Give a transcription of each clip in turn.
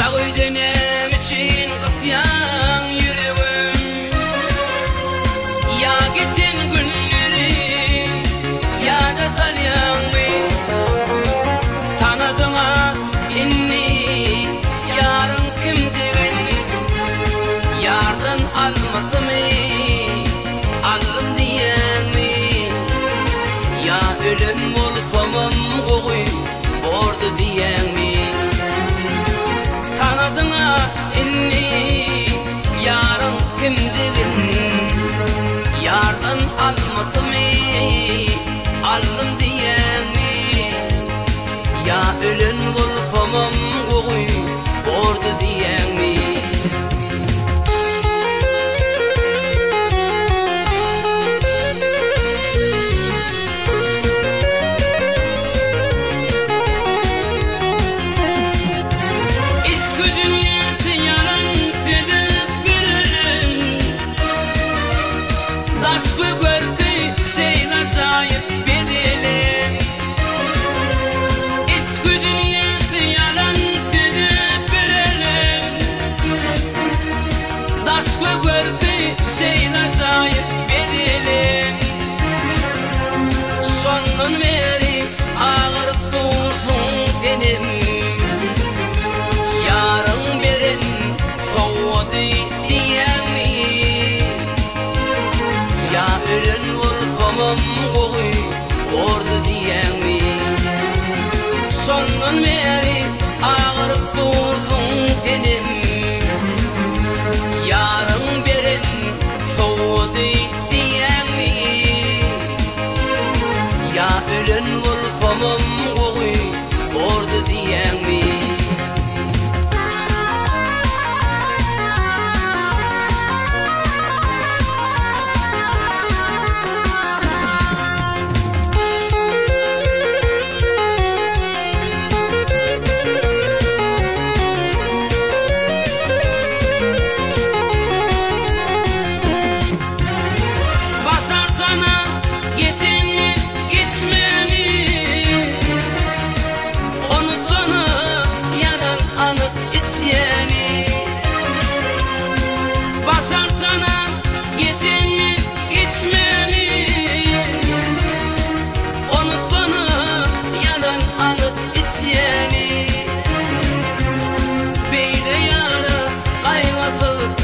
Dağıydinem için kısyan yüreğim. Ya geçen günleri ya da salyan mı? Tanıdığına inni yarın kimdirin? Yardan almadı mı? Alım diyen mi? Ya ölüm olsam oğuy ordu diyen mi? Tanıdığına inni yarın kimdirin? Yardan almadı mı? Alım diyen mi? Ya ölüm olsam oğuy ordu diyen mi? Aşkı görkü şeyler zayıf bedelim. Eski dünyası yalan dedip verelim. Aşkı görkü şeyler zayıf bedelim. Sonun veri ağırıp bulsun benim. Yarın verin soğudu diyen mi? Ya ölün olsam oğuy ordu diyen mi? Sonun veri ağırıp dursun benim. Yarın verin soğudu diyen mi? Ya ölün olsam oğuy ordu diyen mi?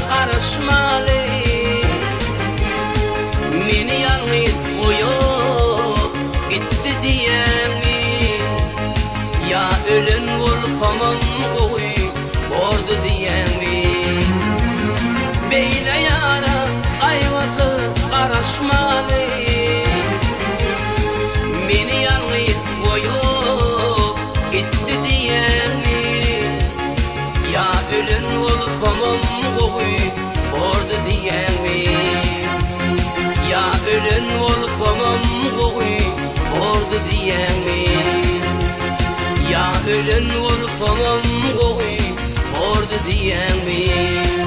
Karışmalı meni yalnız koyup gitti diyen mi? Ya ölün olsam oy ordu diyen mi? Beyle yara ayvası karışmalı meni yalnız koyup gitti diyen mi? Ya ölün olsam oy ordu diyen mi? Ya ölün olsam oğuy ordu diyen mi? Ya ölün olsam oğuy ordu diyen mi?